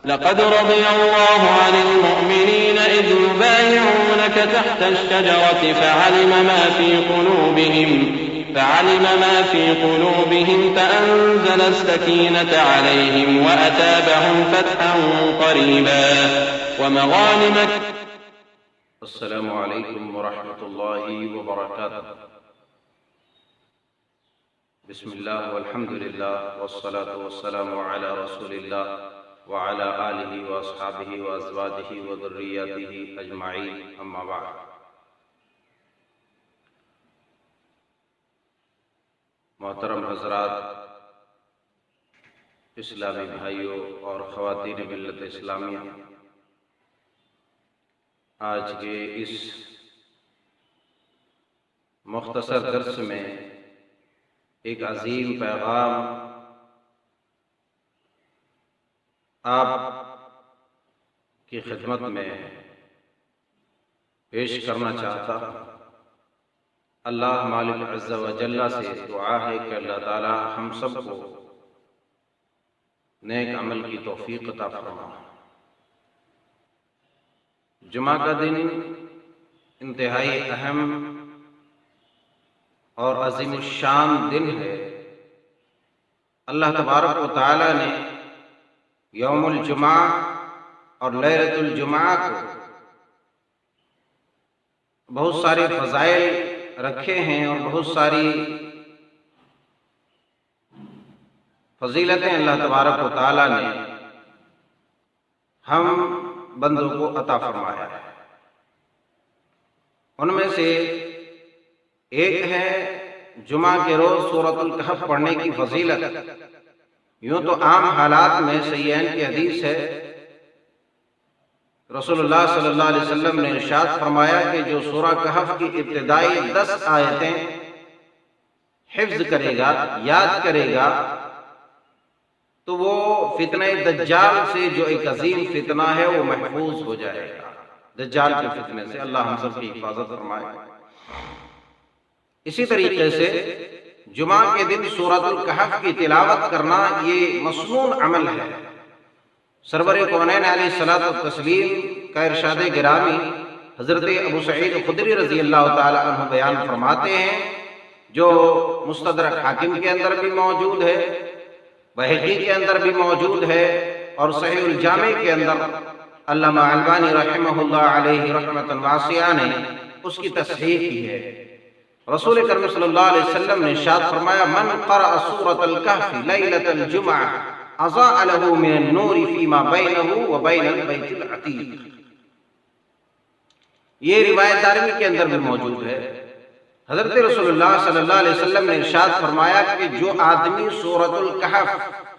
لقد رضي الله عن المؤمنين إذ يبايعونك تحت الشجرة فعلم ما في قلوبهم فأنزل السكينة عليهم وأتابهم فتحا قريبا ومغانم. السلام علیکم ورحمۃ اللہ وبرکاتہ. بسم اللہ والحمد للہ والصلاة والسلام علی رسول اللہ وعلى آلہ واصحابہ وازواجہ وذریاتہ اجمعین، اما بعد. محترم حضرات، اسلامی بھائیوں اور خواتین ملت اسلامیہ، آج کے اس مختصر درس میں ایک عظیم پیغام آپ کی خدمت میں پیش کرنا چاہتا ہوں. اللہ مالک عز و جل سے دعا ہے کہ اللہ تعالی ہم سب کو نیک عمل کی توفیق عطا فرمائے. جمعہ کا دن انتہائی اہم اور عظیم الشان دن ہے. اللہ تبارک و تعالی نے یوم الجمعہ اور لیلۃ الجمعہ کو بہت سارے فضائل رکھے ہیں اور بہت ساری فضیلتیں اللہ تبارک و تعالی نے ہم بندوں کو عطا فرمایا ہے. ان میں سے ایک ہے جمعہ کے روز سورۃ الکہف پڑھنے کی فضیلت. یوں تو عام حالات میں صحیحین کی حدیث ہے، رسول اللہ صلی اللہ علیہ وسلم نے ارشاد فرمایا کہ جو سورہ کہف کی ابتدائی 10 آیتیں حفظ کرے گا، یاد کرے گا، تو وہ فتنہ دجال سے جو ایک عظیم فتنہ ہے وہ محفوظ ہو جائے گا. دجال کے فتنے سے اللہ ہم سب کی حفاظت فرمائے. اسی طریقے سے جمعہ کے دن سورۃ الکہف کی تلاوت کرنا یہ مسنون عمل ہے. سرور کونین علیہ الصلوۃ والتسلیم کا ارشاد گرامی حضرت ابو سعید خدری رضی اللہ تعالی عنہ بیان فرماتے ہیں، جو مستدرک حاکم کے اندر بھی موجود ہے، بہقی کے اندر بھی موجود ہے، اور صحیح الجامع کے اندر علامہ البانی رحمہ اللہ علیہ رحمۃ واسعہ نے اس کی تصحیح کی ہے. رسول کریم صلی اللہ علیہ وسلم نے ارشاد فرمایا: من قرأ سورۃ الکہف لیلۃ الجمعہ اضاء له من النور فيما بينه وبين البيت العتیق. یہ روایت دارمی کے اندر بھی موجود ہے. حضرت رسول اللہ صلی اللہ علیہ وسلم نے ارشاد فرمایا کہ جو آدمی سورۃ الکہف،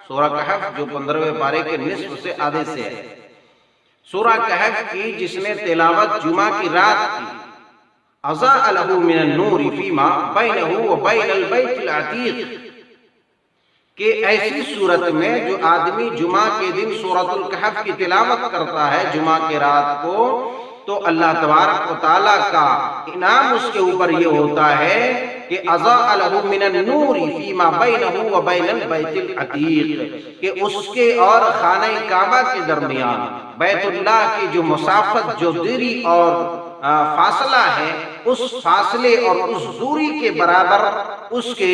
سورہ کہف جو 15ویں پارے کے نصف سے آدھے سے ہے، سورہ کہف کی جس نے تلاوت جمعہ کی رات کی، اضاء له من النور فيما بينه وبين البيت العتیق، کہ ایسی صورت میں جو آدمی جمعہ کے دن سورۃ الکہف کی تلاوت کرتا ہے جمعہ کی رات کو، تو اللہ تبارک و تعالیٰ کا انعام اس کے اوپر یہ ہوتا ہے کہ اضاء له من النور فيما بينه وبين البيت العتیق، کہ اس کے اور خانہ کعبہ کے درمیان بیت اللہ کی جو مسافت، جو دوری اور فاصلہ ہے، اس فاصلے اور اس دوری کے برابر اس کے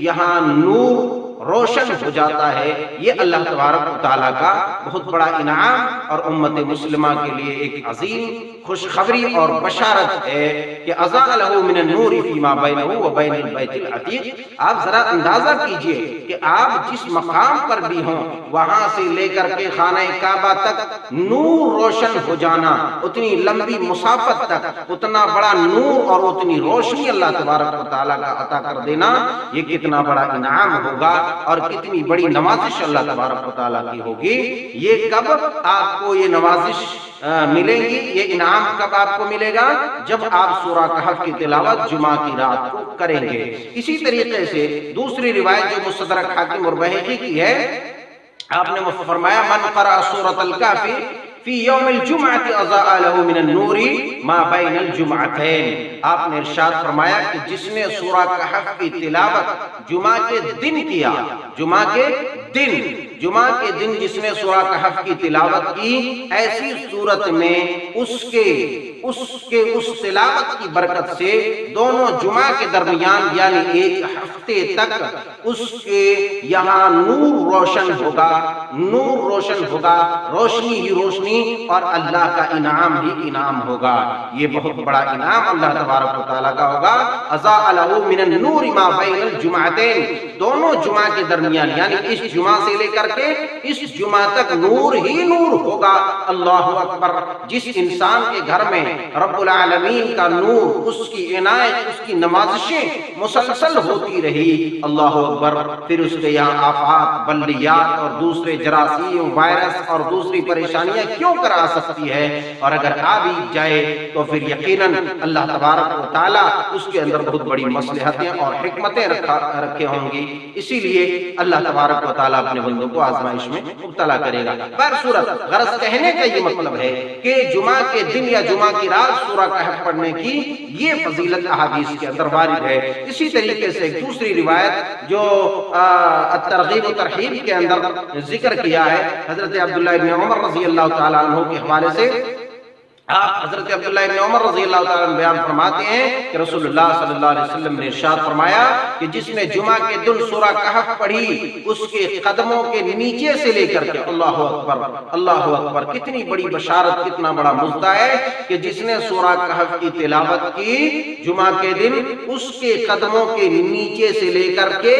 یہاں نور روشن ہو جاتا ہے. یہ اللہ تبارک و تعالیٰ کا بہت بڑا انعام اور امت مسلمہ کے لیے ایک عظیم خوشخبری اور بشارت ہے کہ اضاء له من النور فيما بينه وبين البيت العتیق. آپ ذرا اندازہ کیجئے کہ آپ جس مقام پر بھی ہوں، وہاں سے لے کر کے خانہ کعبہ تک نور روشن ہو جانا، اتنی لمبی مسافت تک اتنا بڑا نور اور اتنی روشنی اللہ تبارک و تعالیٰ کا عطا کر دینا، یہ کتنا بڑا انعام ہوگا اور کتنی بڑی نوازش اللہ تبارک و تعالیٰ کی ہوگی. یہ کب آپ کو یہ نوازش ملیں گی، یہ انعام کب آپ کو ملے گا؟ جب آپ سورہ کہف کی تلاوت جمعہ کی رات کو کریں گے. اسی طریقے سے دوسری روایت جو مستدرک حاکم اور بہقی کی ہے، آپ نے فرمایا: من قرأ سورۃ الکہف فی یوم الجمعۃ اضاء له من النور ما بین الجمعتین، آپ نے ارشاد فرمایا کہ جس نے سورہ کہف کی تلاوت جمعہ کے دن کیا، جمعہ کے دن جس نے سورہ کہف کی تلاوت کی، ایسی صورت میں اس تلاوت کی برکت سے دونوں جمعہ کے درمیان یعنی ایک ہفتے تک اس کے یہاں نور روشن ہوگا، روشنی ہی روشنی، اور اللہ کا انعام ہی انعام ہوگا۔ یہ بہت بڑا انعام اللہ تبارک و تعالیٰ کا ہوگا۔ اضاء له من النور ما بین الجمعتین، دونوں جمعہ کے درمیان یعنی اس جمعہ سے لے کر کے اس جمعہ تک نور ہی نور ہوگا۔ اللہ اکبر! جس انسان کے گھر میں رب العالمین کا نور، اس کی عنایت، اس کی نوازشیں مسلسل ہوتی رہی، اللہ اکبر، پھر اس کے یہاں آفات، بلیات اور دوسرے جراثیم، وائرس اور دوسری پریشانیاں کیوں کرا سکتی ہے؟ اور اگر آ بھی جائے تو پھر یقیناً اللہ تبارک و تعالیٰ اس کے اندر بہت بڑی مصلحتیں اور حکمتیں رکھے ہوں گی۔ اسی لیے اللہ تبارک و تعالیٰ اپنے بندوں کو آزمائش میں مبتلا کرے گا۔ بہرصورت غرض کہنے کا یہ مطلب ہے کہ جمعہ کے دن یا جمعہ کی رات سورہ کہف پڑھنے کی یہ فضیلت احادیث کے اندر وارد ہے۔ اسی طریقے سے ایک دوسری روایت جو الترغیب و ترہیب کے اندر ذکر کیا ہے، حضرت عبداللہ ابن عمر رضی اللہ تعالیٰ عنہ کے حوالے سے آپ حضرت عبداللہ ابن عمر رضی اللہ تعالیٰ عنہ بیان فرماتے ہیں کہ رسول اللہ صلی اللہ علیہ وسلم نے ارشاد فرمایا کہ جس نے جمعہ کے دن سورہ کہف پڑھی، اس کے قدموں کے نیچے سے لے کر کے، اللہ اکبر، کتنی بڑی بشارت، کتنا بڑا مژدہ ہے کہ جس نے سورہ کہف کی تلاوت کی جمعہ کے دن، اس کے قدموں کے نیچے سے لے کر کے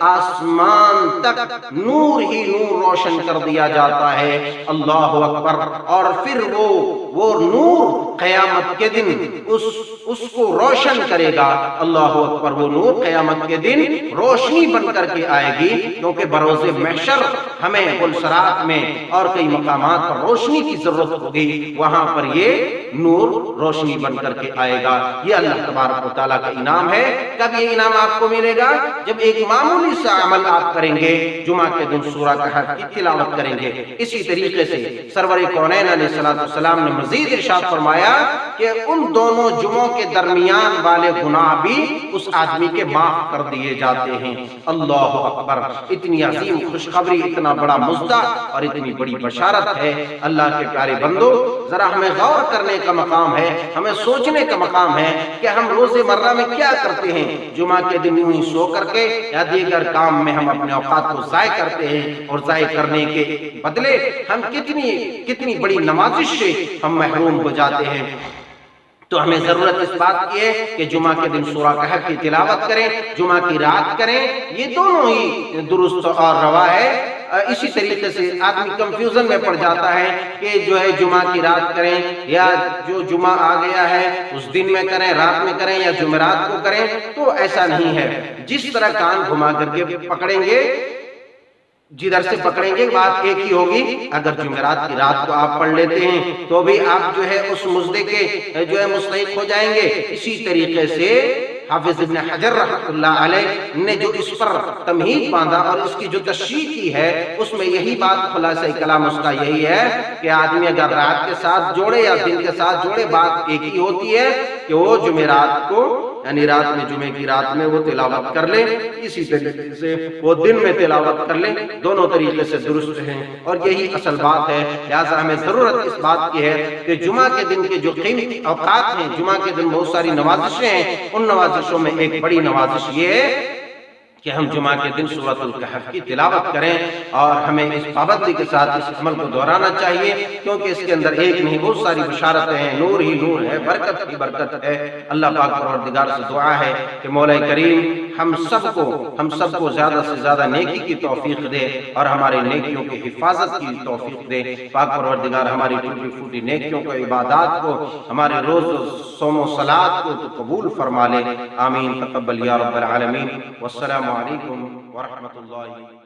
آسمان تک نور ہی نور روشن کر دیا جاتا ہے، اللہ اکبر۔ اور پھر وہ نور قیامت کے دن اس کو روشن کرے گا، اللہ اکبر، وہ نور قیامت کے دن روشنی بن کر کے آئے گی، کیونکہ بروز محشر ہمیں پلسرات میں اور کئی مقامات پر روشنی کی ضرورت ہوگی، وہاں پر یہ نور روشنی بن کر کے آئے گا۔ یہ اللہ تبارک و تعالیٰ کا انعام ہے۔ کب یہ انعام آپ کو ملے گا؟ جب ایک معمولی سا عمل آپ کریں گے، جمعہ کے دن سورہ کہف کی تلاوت کریں گے۔ اسی طریقے سے سرور کونین علیہ السلام نے مزید ارشاد فرمایا کہ ان دونوں جمعوں کے درمیان والے گناہ بھی اس آدمی کے معاف کر دیے جاتے ہیں، اللہ اکبر۔ اتنی عظیم خوشخبری، اتنا بڑا مژدہ اور اتنی بڑی بشارت ہے۔ اللہ کے پیارے بندو، ذرا ہمیں غور کرنے کا مقام ہے، ہمیں سوچنے کا مقام ہے کہ ہم روز مرہ میں کیا کرتے ہیں۔ جمعہ کے دن یوں ہی سو کر کے یا دیگر کام میں ہم اپنے اوقات کو ضائع کرتے ہیں، اور ضائع کرنے کے بدلے ہم کتنی بڑی نوازش سے ہم محروم ہو جاتے ہیں۔ تو ہمیں ضرورت اس بات کی ہے کہ جمعہ کے دن سورہ کہف کی تلاوت کریں، جمعہ کی رات کریں، یہ دونوں ہی درست اور روا ہے۔ اسی طریقے سے آدمی کنفیوژن میں پڑ جاتا ہے کہ جو ہے جمعہ کی رات کریں یا جو جمعہ آ گیا ہے اس دن میں کریں، رات میں کریں یا جمعرات کو کریں، تو ایسا نہیں ہے۔ جس طرح کان گھما کر کے پکڑیں گے، جدھر سے پکڑیں گے بات ایک ہی ہوگی۔ اگر جمعرات کی رات کو آپ پڑھ لیتے ہیں تو بھی آپ جو ہے اس مژدے کے جو ہے مستحق ہو جائیں گے۔ اسی طریقے سے حافظ ابن حجر رحمۃ اللہ علیہ نے جو اس پر تمہید باندھا اور اس کی جو تشریح کی ہے، اس میں یہی بات، خلاصہ کلام اس کا یہی ہے کہ آدمی اگر رات کے ساتھ جوڑے یا دن کے ساتھ جوڑے، بات ایک ہی ہوتی ہے کہ وہ جمعرات کو یعنی رات میں، جمعے کی رات میں وہ تلاوت کر لیں، اسی طریقے سے وہ دن میں تلاوت کر لیں، دونوں طریقے سے درست ہیں، اور یہی اصل بات ہے۔ لہٰذا ہمیں ضرورت اس بات کی ہے کہ جمعہ کے دن کے جو قیمتی اوقات ہیں، جمعہ کے دن بہت ساری نوازشیں ہیں، ان نوازشوں میں ایک بڑی نوازش یہ ہے کہ ہم جمعہ کے دن سورۃ الکہف کی تلاوت کریں، اور ہمیں اس پابندی کے ساتھ اس عمل کو دہرانا چاہیے، کیونکہ اس کے اندر ایک نہیں بہت ساری بشارتیں ہیں، نور ہی نور ہے، برکت ہی برکت ہے۔ اللہ پاک پروردگار سے دعا ہے کہ مولا کریم ہم سب کو زیادہ سے زیادہ نیکی کی توفیق دے اور ہماری نیکیوں کی حفاظت کی توفیق دے۔ پاک پروردگار ہماری ٹوٹی پھوٹی نیکیوں کو، عبادات کو، ہمارے روز صوم و صلات کو تو قبول فرما لے، آمین، تقبل یا رب العالمین۔ والسلام علیکم ورحمۃ اللہ۔